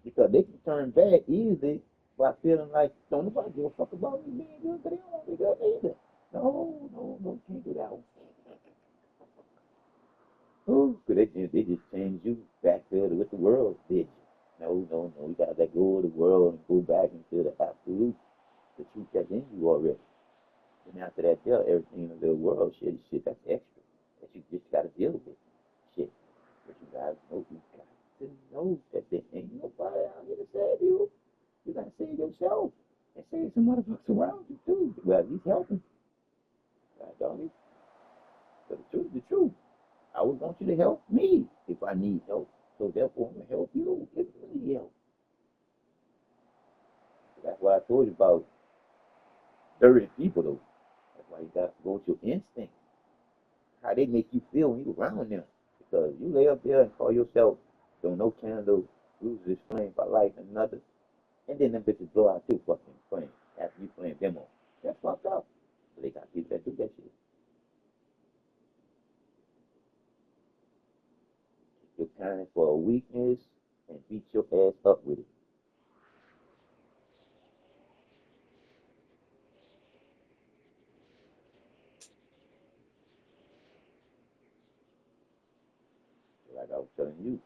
Because they can turn bad easily by feeling like don't nobody give a fuck about me being good because they don't want me good either. No, no, no, can't do that one. Ooh, cause they just changed you back to what the world did you. No, no, no, you gotta let go of the world and go back into the absolute, the truth that's in you already. And after that, yeah, everything in the world, shit, that's extra. That you just gotta deal with. Shit. But you got to know that there ain't nobody out here to save you. You gotta save yourself and save some motherfuckers around you too. Well, at least helping. God dog it. But the truth is the truth. I would want you to help me if I need help. So therefore, I'm gonna help you if you need help. That's why I told you about dirty people though. That's why you gotta go with your instinct. How they make you feel when you around them. Because you lay up there and call yourself don't no candle, lose this flame by light another, and then them bitches blow out your fucking flame after you flame them on. That's fucked up. So they got people that do that shit. Your kindness for a weakness and beat your ass up with it. Like I was telling you,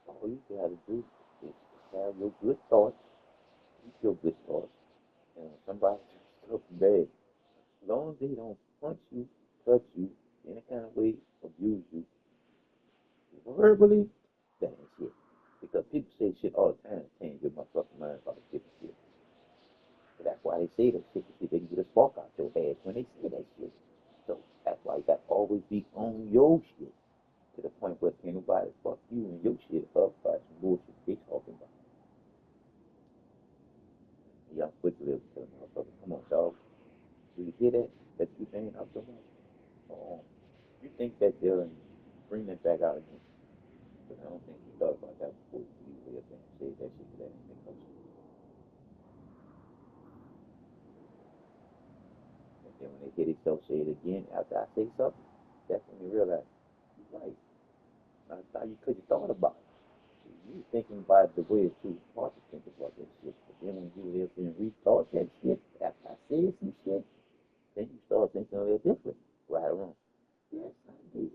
all you gotta do is have your good thoughts, keep your good thoughts, and when somebody does something bad, as long as they don't punch you, touch you, any kind of way, abuse you, verbally, that ain't shit. Because people say shit all the time to change your motherfucking mind about different shit. So that's why they say that shit to see if they can get a spark out your ass when they say that shit. So that's why you got to always be on your shit to the point where can't nobody fuck you and your shit up by some bullshit they talking about. Young quick live tell them, motherfucker, come on, dog. Do you hear that? That you saying out your mouth? Oh, you think that they'll bring that back out again? But I don't think he thought about that before he live and say that shit to that and then when they hear themselves say it again after I say something, that's when they realize, you're right. Now you could have thought about it. You thinking about the way it's too hard to think about that shit. But then when you live and rethought that shit after I said some shit, then you start thinking a little different. Right or wrong? Yes, I did.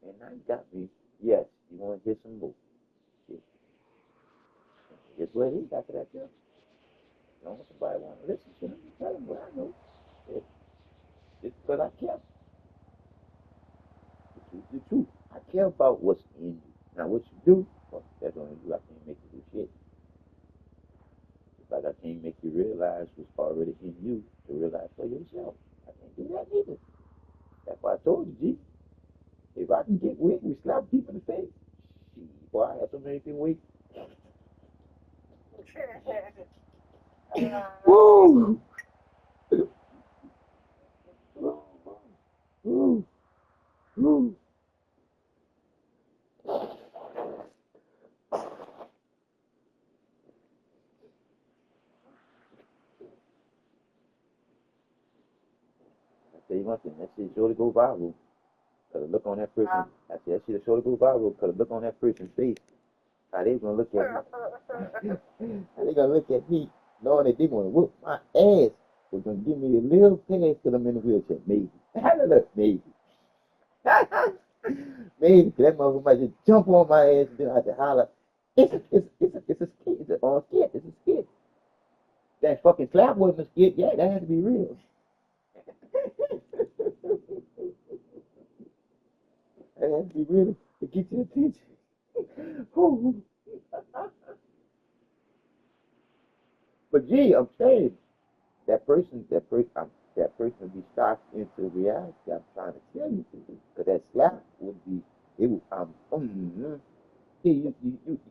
And now you got me. Yes, you want to hear some more. Shit. Guess what it is after that, too. Don't want somebody want to listen to them. Tell them what I know. It's just because I care. The truth is the truth. I care about what's in you. Now, what you do, well, that's only you. I can't make you do shit. Just like I can't make you realize what's already in you to realize for yourself. I can't do that either. That's why I told you, G. If I can get weak, we slap people in the face. Shit, boy, I have so many people weak. Woo! Woo! Woo! I tell you one thing, that shit surely go viral. Cause the look on that person, I said that shit surely go viral. Cause the look on that person's face, how they gonna look at me? How they gonna look at me, knowing that they gonna whoop my ass? They're gonna give me a little pass till I'm in the wheelchair, maybe. Look, maybe. Maybe that motherfucker might just jump on my ass and then I have to holler. It's a skit. It's a skit. It's a skit. That fucking slap wasn't a skit. Yeah, that had to be real. That had to be real to get your attention. But gee, I'm saying that person would be shocked into reality. I'm trying to tell you, because that slap would be, it would, see,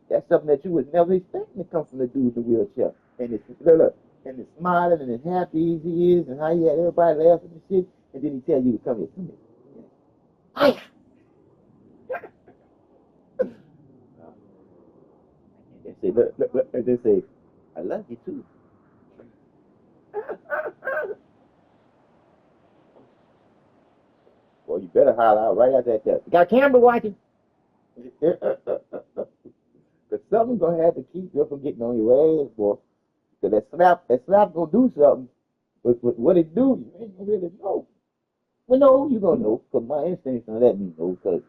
that's something that you would never expect to come from the dude in the wheelchair. And it's, look, and it's smiling and it's happy as he is, and how he had everybody laughing and shit, and then he tell you to come here, come here. And say, look, and they say, I love you too. Well, you better holler out right after that. Got camera watching. Because Cause something's gonna have to keep you from getting on your ass, boy. Cause that slap gonna do something. But what it do, you ain't gonna really know. Well, no, you gonna know. Cause my instincts gonna let me know. Cause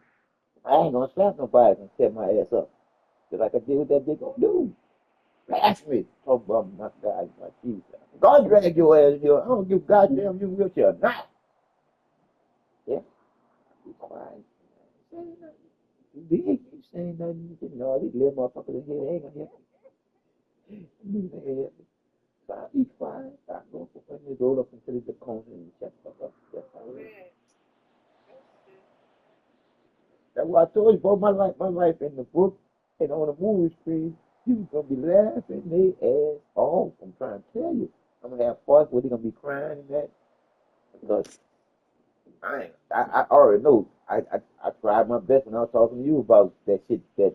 I ain't gonna slap nobody and set my ass up. Cause like I did what that bitch gonna do. Blast me. Talk about my God, my Jesus. God drag your ass here. I don't give goddamn you wheelchair or not. Yeah, be quiet. Say nothing. You big, you saying nothing. You know, these little motherfuckers in here, they ain't gonna hear me. They ain't hear me. So I be quiet. I go for when they roll up into the corner and check fuck up. That's how it is. That's why I told you, boy, my life in the book and on the movie screen, you gonna be laughing their ass off. I'm trying to tell you. I'm gonna have parts where they gonna be crying and that. Because I already know. I tried my best when I was talking to you about that shit that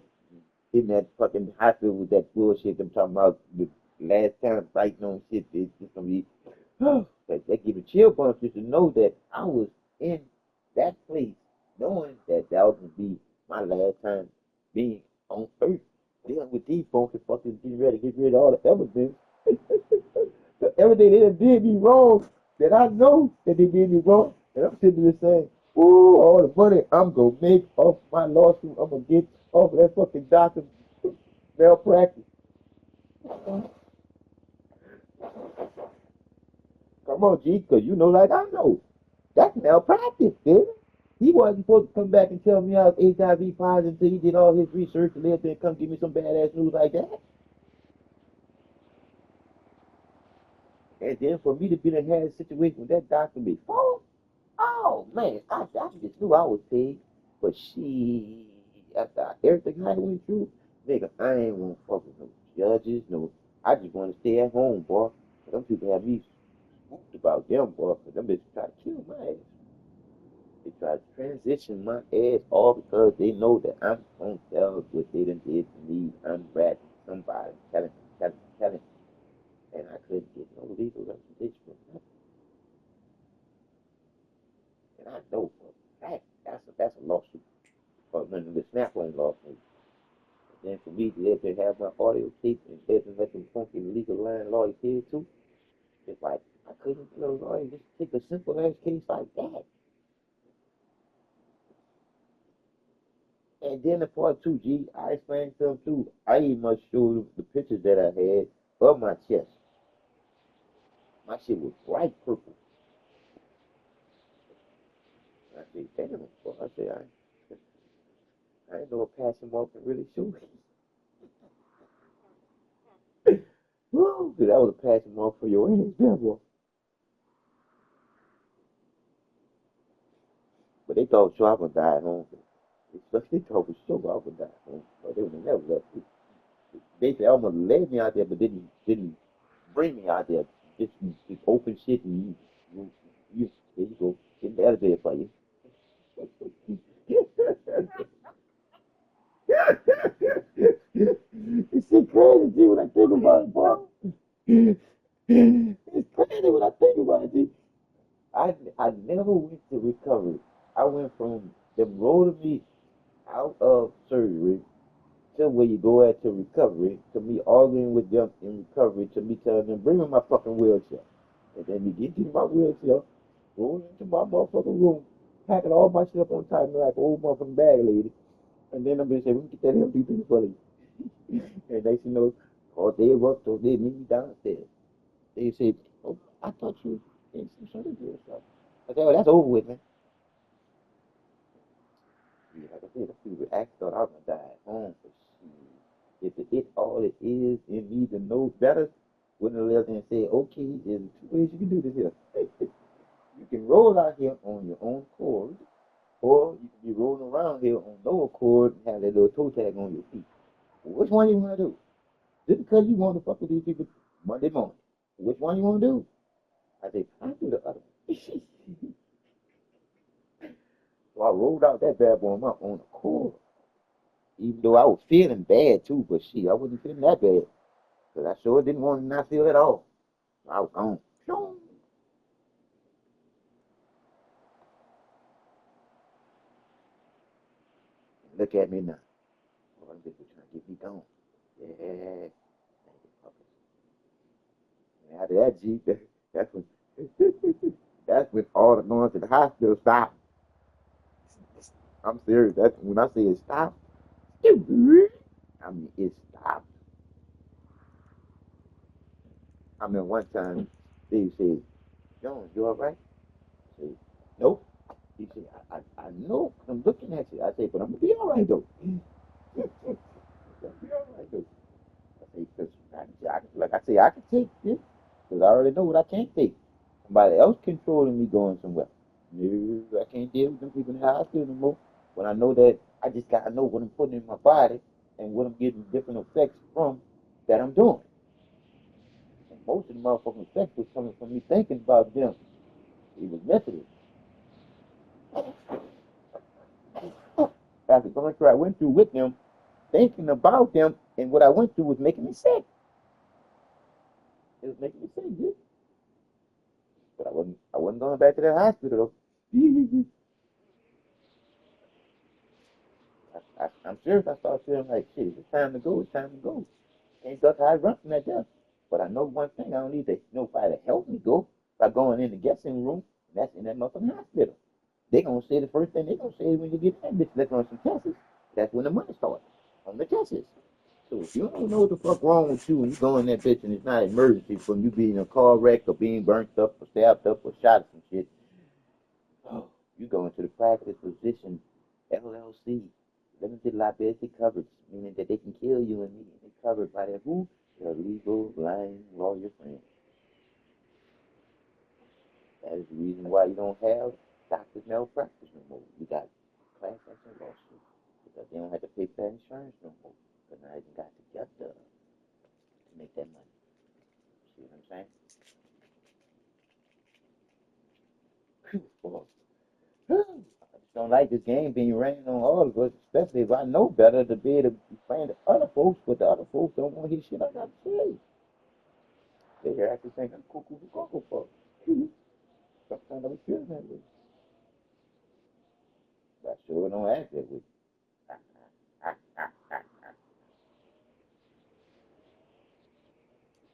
in that fucking hospital with that bullshit I'm talking about the last time fighting on shit. It's just gonna be that give a chill bumps just to know that I was in that place knowing that that was gonna be my last time being on earth. Dealing with these folks and fucking getting ready to get rid of all the evidence. Everything they done did me wrong that I know that they did me wrong. And I'm sitting there saying, ooh, all the money I'm going to make off my lawsuit, I'm going to get off of that fucking doctor malpractice. Come on, G, because you know like I know. That's malpractice, dude. He wasn't supposed to come back and tell me I was HIV positive until he did all his research and then come give me some badass news like that. And then for me to be in a situation with that doctor before, oh man, I just knew I was paid. But she, after everything I went through, nigga, I ain't want to fuck with no judges, no. I just want to stay at home, boy. Them people have me spooked about them, boy, because them bitches try to kill my ass. They try to transition my ass all because they know that I'm going to tell what they done did to me. I'm ratting somebody, telling. And I couldn't get no legal representation from nothing. And I know for a fact that's a lawsuit. Or none the snap on lawsuit. And then for me to let them have my audio tape and let them funky legal line lawyers here too, it's like I couldn't get a lawyer just take a simple ass case like that. And then the part two, G, I explained to them too. I even must show them the pictures that I had of my chest. My shit was bright purple. I said, damn, boy. I said, I ain't know a passing off can really show me. Woo, that was a passing off for your ass, there, boy. But they thought sure I was gonna die at home. They thought for sure I was gonna die at home. But they would have never left me. They said almost laid me out there, but didn't bring me out there. Just open shit and there you go. Get the elevator for you. It's so crazy when I think about it, boy. It's crazy when I think about it. I never went to recovery. I went from them rolling me out of surgery to where you go at to recovery, to me arguing with them in recovery, to me telling them, bring me my fucking wheelchair. And then we get into my wheelchair, going into my motherfucking room, packing all my shit up on top of me like an old motherfucking bag lady. And then I'm going to say, we can get that empty piece for you. And they say, no, oh, they worked, so they meet me downstairs. They said, oh, I thought you in some surgery or something. I said, oh, that's over with, man. Yeah, like I said, a few actually thought I was gonna die at home, but shit, if it all it is in me to know better, wouldn't have left and said, okay, there's two ways you can do this here. You can roll out here on your own cord, or you can be rolling around here on no cord and have that little toe tag on your feet. Which one you want to do? Just because you want to fuck with these people Monday morning, which one you want to do? I said, I do the other one. So I rolled out that bad boy on my own accord. Even though I was feeling bad too, but shit, I wasn't feeling that bad. Because I sure didn't want to not feel at all. So I was gone. Look at me now. Oh, them bitches trying to get me gone. Yeah. And after that, G, that's when that's when all the noise at the hospital stopped. I'm serious. That's when I say it stopped. I mean, it stopped. I mean, one time, Steve said, Jones, you all right? I said, nope. He said, I know. I'm looking at you. I said, but I'm going to be all right, though. I'm going to be all right, though. I said, because, like I say, I can take this because I already know what I can't take. Somebody else controlling me going somewhere. No, I can't deal with them people in the hospital no more. When I know that, I just got to know what I'm putting in my body and what I'm getting different effects from that I'm doing. And most of the motherfucking effects was coming from me thinking about them. It was mentally. After going through, I went through with them, thinking about them, and what I went through was making me sick. It was making me sick, dude. But I wasn't going back to that hospital though. I'm serious. I started feeling like shit. It's time to go. It's time to go. Can't duck hide run from that death. But I know one thing. I don't need to nobody to help me go by going in the guessing room. That's in that motherfucking hospital. They gonna say the first thing they gonna say when you get that bitch. Let's run some tests. That's when the money starts on the tests. So if you don't know what the fuck wrong with you when you go in that bitch and it's not an emergency from you being in a car wreck or being burnt up or stabbed up or shot or some shit, oh, you go into the practice physician LLC, limited liability coverage, meaning that they can kill you and be covered by their who? Their legal line lawyer friend. That is the reason why you don't have doctors malpractice no more. You got class action lawsuits because they don't have to pay for that insurance no more. Because now they got together to make that money. See what I'm saying? Well, I just don't like this game being ran on all of us, especially if I know better to be able to explain to other folks, but the other folks don't want to hear shit I got to say. They hear actually saying I'm cuckoo for cocoa puffs. Sometimes I be feeling that way. But I sure don't act that way.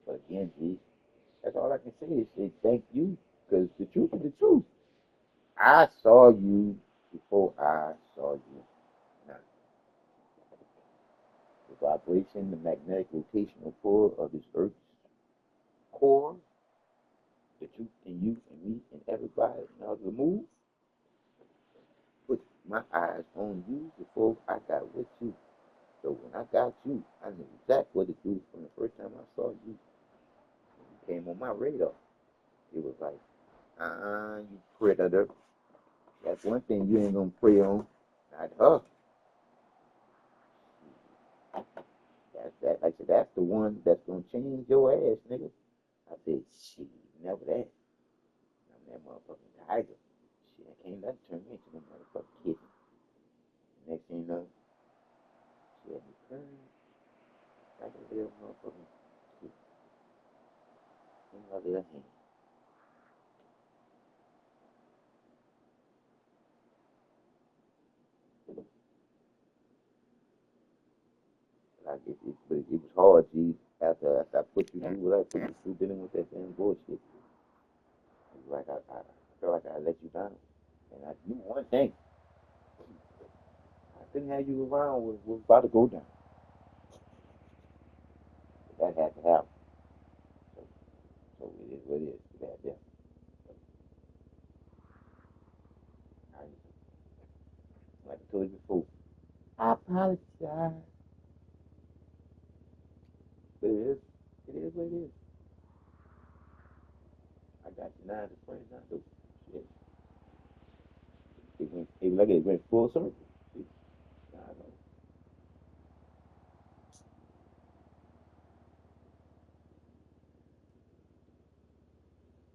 But again, G, that's all I can say is say thank you, because the truth is the truth. I saw you before I saw you. Now, the vibration, the magnetic rotational pull of this Earth's core, the truth in you and me and everybody and all the move, put my eyes on you before I got with you. So when I got you, I knew exactly what to do from the first time I saw you. When you came on my radar, it was like, you predator. That's one thing you ain't gonna prey on, not her. That. I said, that's the one that's gonna change your ass, nigga. I said, shit, never that. I'm that motherfucking tiger. Shit, I can't let it turn me into no motherfucking kitten. Next thing you know, she had me crying like a little motherfucking kid in her little hand. Like it was hard, G. After I put you through what I put you through dealing with that damn bullshit. It was like I felt like I let you down. And I knew one thing. I couldn't have you around was about to go down. But that had to happen. So, so it is what it is. It had to happen. Like I told you before, I apologize. But it is what it is. I got you now as a friend now, though. Shit. It went full circle. See? I know.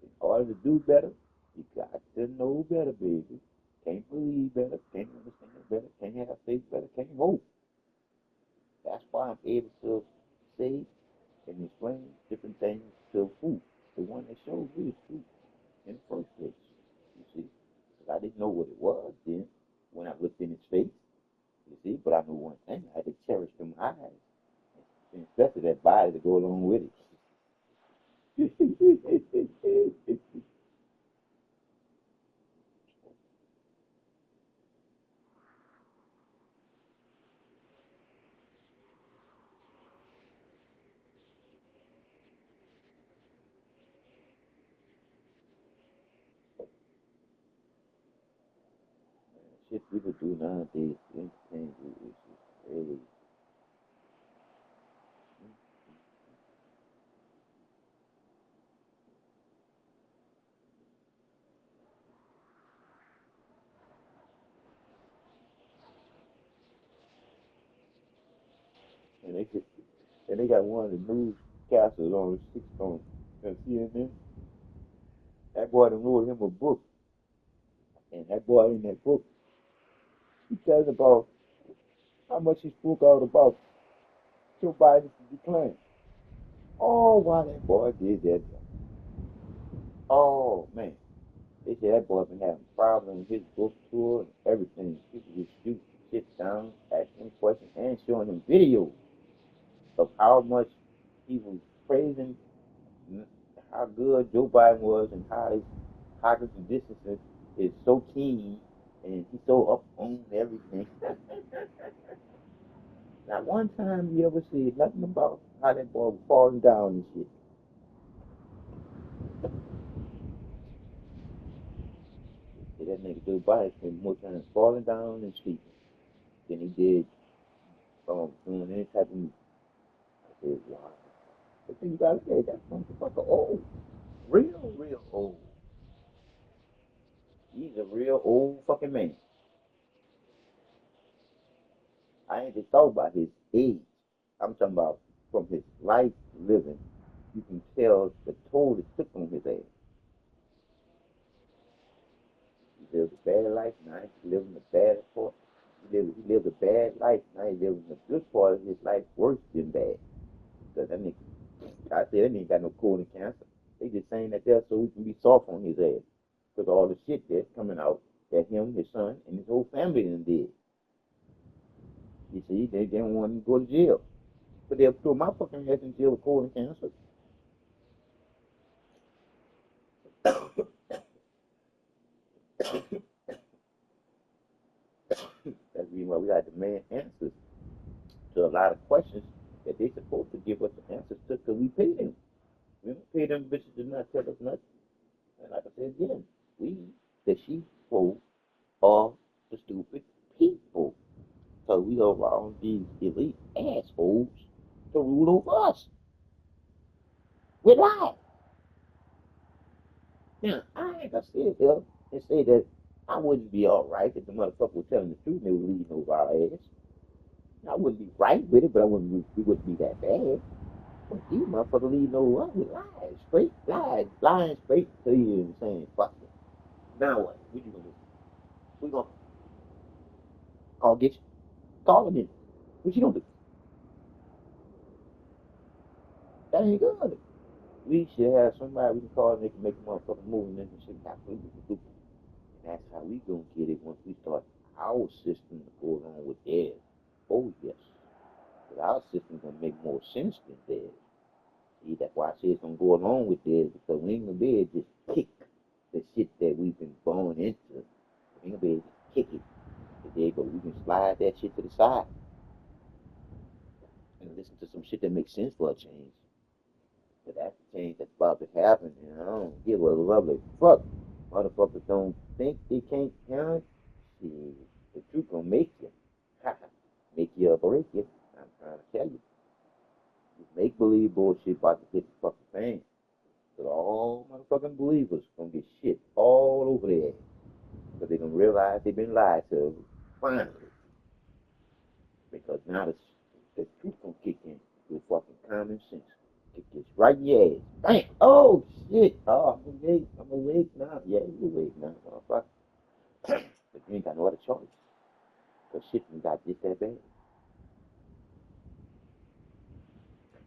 In order to do better, you got to know better, baby. Can't believe better, can't understand better, can't have faith better, can't hope. That's why I'm able to say and explain different things to who? The one that showed me the truth in the first place. You see? Because I didn't know what it was then when I looked in his face. You see? But I knew one thing. I had to cherish them eyes and body to go along with it. Shit people do nowadays, entertain you is just crazy. And they could, and they got one of the newscasters on six on CNN. That boy done wrote him a book, and that boy in that book, he tells about how much he spoke out about Joe Biden's decline. Oh, why that boy did that? Oh man, they say that boy been having problems with his book tour and everything. People just shoot shit down, asking him questions, and showing him videos of how much he was praising how good Joe Biden was and how his cognitive dissonance is so keen and he's so up on everything. Not one time you ever see nothing about how that boy was falling down and shit. See, that nigga Joe Biden spent more time falling down and sleeping than he did doing any type of music. I said, wow. But then you gotta say that motherfucker old. Real old. He's a real old fucking man. I ain't just talking about his age. I'm talking about from his life living. You can tell the toll it took on his ass. He lived a bad life, now he's living a bad part. He lived a bad life, now he's living a good part of his life worse than bad. Because that nigga, I said that nigga got no colon cancer. They just saying that there so we can be soft on his ass. Because all the shit that's coming out that him, his son, and his whole family done did. You see, they didn't want him to go to jail. But they'll throw my fucking ass in jail with colon cancer. That's the reason why we got to demand answers to a lot of questions that they supposed to give us the answers to because we pay them. We don't pay them bitches to not tell us nothing. And like I said again, we, the sheep are the stupid people. So we allow these elite assholes to rule over us. We lie. Now, I ain't gonna sit here and say that I wouldn't be all right if the motherfucker was telling the truth and they were leading over our ass. I wouldn't be right with it, but we wouldn't be that bad. But these motherfuckers leading over us with lies, straight lies, lying straight to you and saying, fuck it. Now what? What you gonna do? We gonna call get you? Call them in. What you gonna do? That ain't good. We should have somebody we can call and they can make a motherfucking move and then shit absolutely stupid. And that's how we gonna get it once we start our system to go along with theirs. Oh yes. Because our system gonna make more sense than theirs. See, that's why I say it's gonna go along with theirs because we ain't gonna be able to just kick the shit that we've been born into. We ain't gonna be able to kick it. Today, but we can slide that shit to the side and listen to some shit that makes sense for a change. But that's the change that's about to happen, and I don't give a lovely fuck. Motherfuckers don't think they can't handle it. See, the truth gonna make you. Make you or break you. I'm trying to tell you. This make believe bullshit about to hit the fucking fan. But all motherfucking believers gonna get shit all over their ass. Because they're gonna realize they've been lied to finally. Because now the truth gonna kick in with fucking common sense. Kick this right in your ass. Bam! Oh shit! Oh, I'm awake now. Yeah, you awake now, motherfucker. But you ain't got no other choice. Because shit you got just that bad.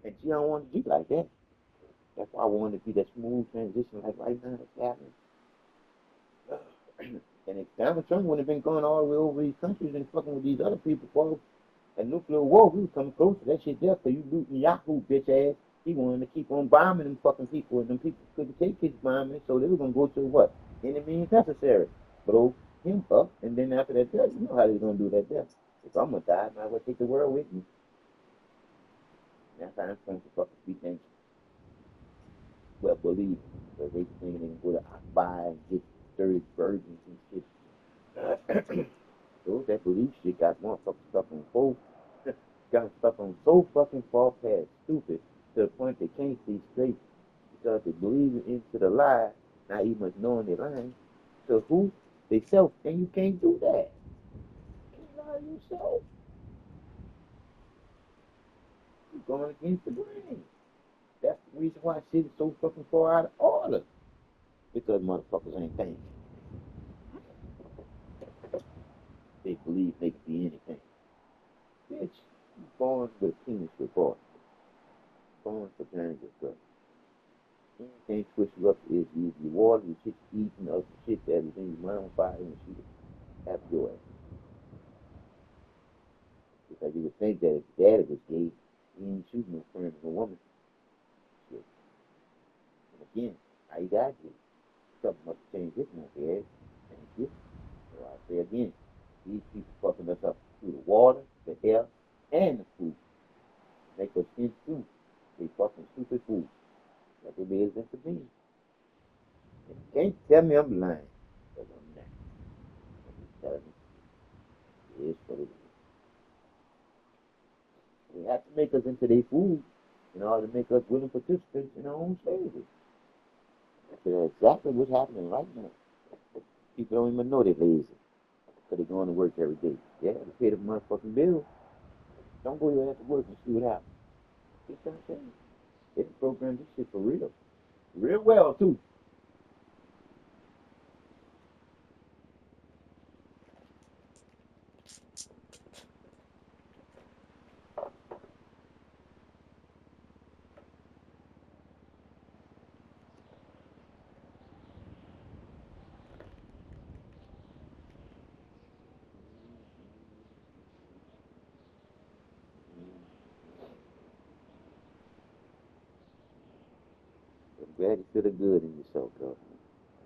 And she don't want to be like that. That's why I wanted to be that smooth transition like right now that's happening. And if Donald Trump would have been going all the way over these countries and fucking with these other people, folks, A nuclear war, we was coming close to that shit there, cause you looting Yahoo, bitch ass. He wanted to keep on bombing them fucking people, and them people couldn't take his bombing, so they were gonna go to what? Any means necessary. Blow him up, and then after that, you know how they gonna do that there. If I'm gonna die, I might as well take the world with me. That's how I'm supposed to fucking be thinking. Well, believe, because they think they can go to Akbar and get 30 virgins and shit. Those that believe shit got motherfuckers stuck on both. Got stuck on so fucking far past stupid to the point they can't see straight because they believe into the lie, not even much knowing they're lying. So who? They self, and you can't do that. You can't lie to yourself. You're going against the grain. That's the reason why shit is so fucking far out of order. Because motherfuckers ain't thinking. They believe they can be anything. Bitch, you born with a penis report. Born for parents yourself. Anything twist you up is you water, the shit you eating, other shit that is in your mouth, fire, and shit. That's your ass. Because you would think that if daddy was gay, he ain't shooting no friend of a woman. Shit. And again, how you got gay? Something must have changed his monkey ass. Thank you. So I say again, these people fucking us up through the water, the air, and the food. Make us into they fucking stupid food. That they made us into being. And you can't tell me I'm lying. Because I'm not. I'm just telling you. It is what it is. They have to make us into their food in order to make us willing participants in our own slavery. That's exactly what's happening right now. People don't even know they're lazy. Because they're going to work every day. Yeah, they pay the motherfucking bill. Don't go your ass to work and see what happens. You know what I'm saying? They program this shit for real. Real well, too. I'm glad you feel the good in yourself, though.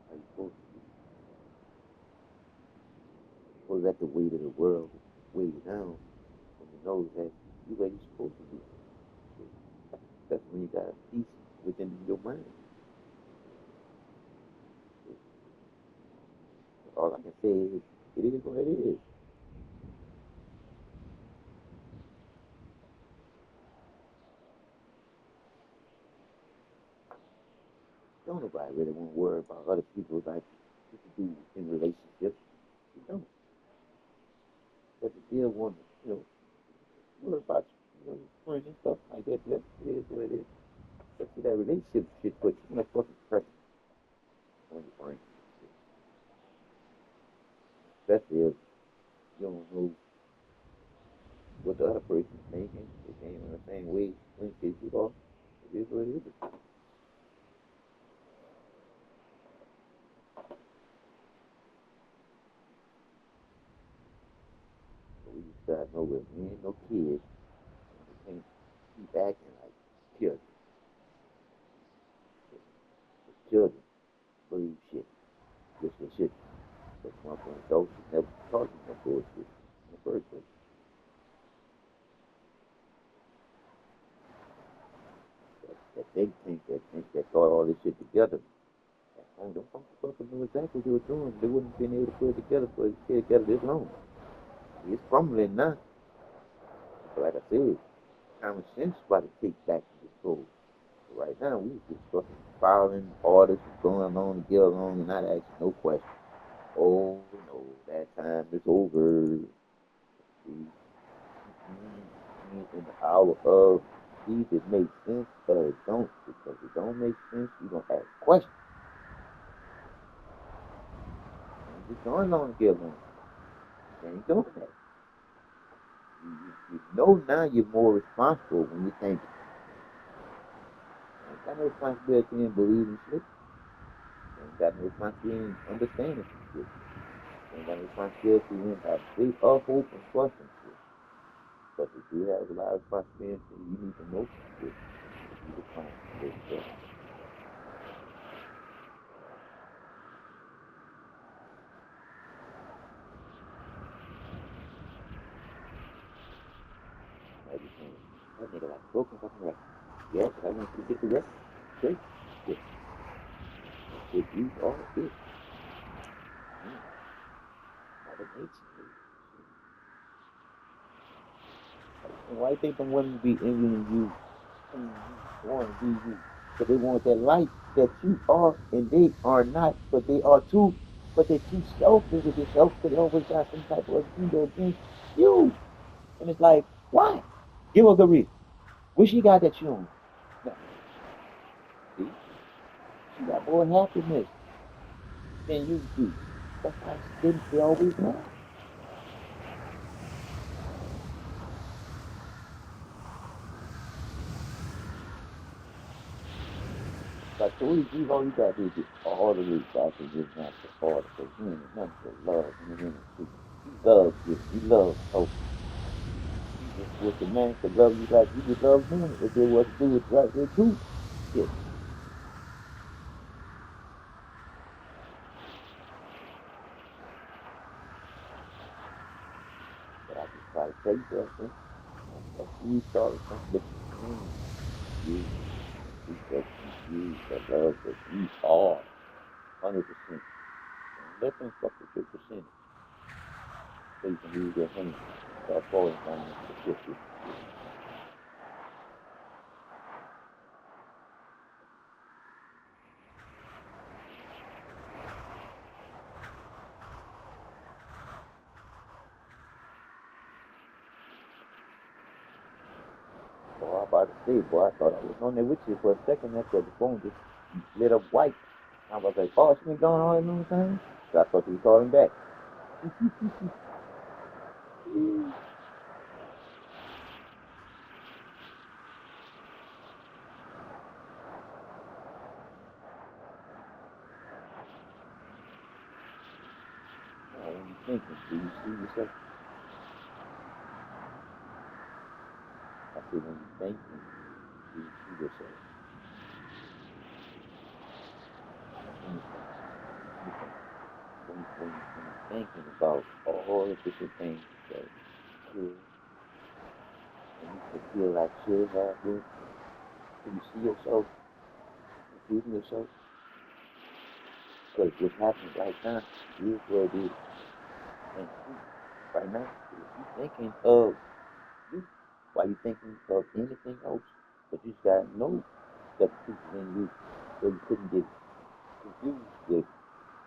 How you supposed to be? You're supposed to let the weight of the world weigh you down when you know that you're where you're supposed to be. That's when you got a peace within your mind. All I can say is, it is what it is. Don't nobody really want to worry about other people like people do in relationships. You don't. But they still want to, worry about, friends and stuff like that. That is what it is. But see, that relationship shit puts too much fucking pressure on your brain. Especially if you don't know what the other person's thinking. They ain't on the same wavelength as you are. It is what it is. So we just gotta know that we ain't no kids. And we can't keep acting like children. The children believe shit. Just for shit. But motherfucking adults never taught you no bullshit in the first place. That they think that thought all this shit together. And the motherfuckers knew exactly what they were doing. They wouldn't have been able to put it together for it to stay together this long. It's crumbling now. But like I said, common sense is about to take back control. So right now, we just fucking following orders and going along to get along and not asking no questions. Oh no, that time is over. See, in the hour of see if it makes sense, but it don't. Because it don't make sense, you don't ask questions. And just going along to get along. You ain't doing that. You know now you're more responsible when you think. You ain't got no responsibility in believing shit. You ain't got no responsibility in understanding shit. You ain't got no responsibility in have faith or hope and trust in shit. But if you have a lot of prosperity, you need to know this. You will find this stuff. Like you saying, that nigga like broken fucking record. Yeah, because I want you to get the record. Straight. Yeah. If you are it, Mother Nature. And why you think them women be envying you? Want to be you? Because they want that light that you are, and they are not, but they are too. But they're too selfish with themselves because they always got some type of agenda against you. And it's like, why? Give us a reason. What she got that you don't? No. See? She got more happiness than you do. That's why they always mad. But so we all you gotta do is get all the way back and get back to order. Because you ain't nothing but love in the industry. You love this. You love hope. You just wish a man could love you like you would love him if there was to do it right there too. Yeah. But I just try to tell you something. That's you started something different. You, because you, the love that you are, 100%. And let them fuck with your percentage. So you can use your hand. Start falling down the 50. Boy, I'm about to say, boy, I thought I was on there with you for a second. That's where the phone just lit up white. I was like, oh, she been going all that long time? So I thought you was calling back. Oh, when you thinking, do you see yourself? I said, when you thinking, do you see yourself? When you think, when you're thinking about all the different things that could and you could feel like should have been, do you see yourself improving yourself? Because what's happening right now is what it is. And right now, if you thinking of you, why you thinking of anything else? But you just gotta know that the truth is in you, so you couldn't get confused with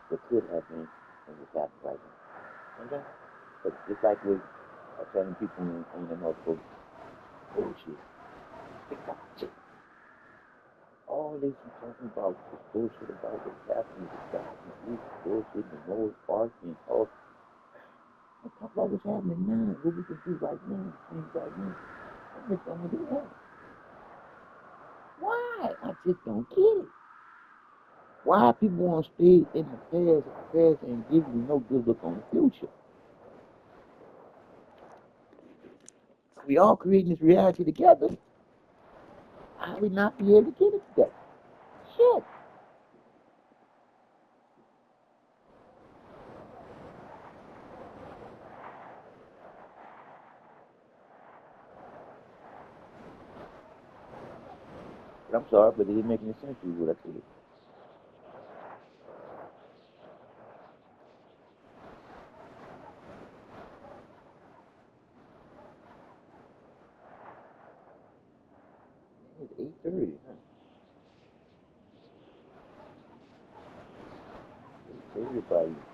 what could have been and what's happening right now. Okay? But just like with telling people on the North Pole, bullshit. Shit. All this you talking about is bullshit about what's happening with God and you, bullshit and Noah's Ark and all. Let's talk about what's happening now, what we can do right now, things right now. I'm just gonna do that. Why? I just don't get it. Why people want to stay in the past and give you no good look on the future? We all creating this reality together. How we not be able to get it together? Shit. But I'm sorry, but it didn't make any sense to you what I said. It's 8:30, huh? 8:30 by you.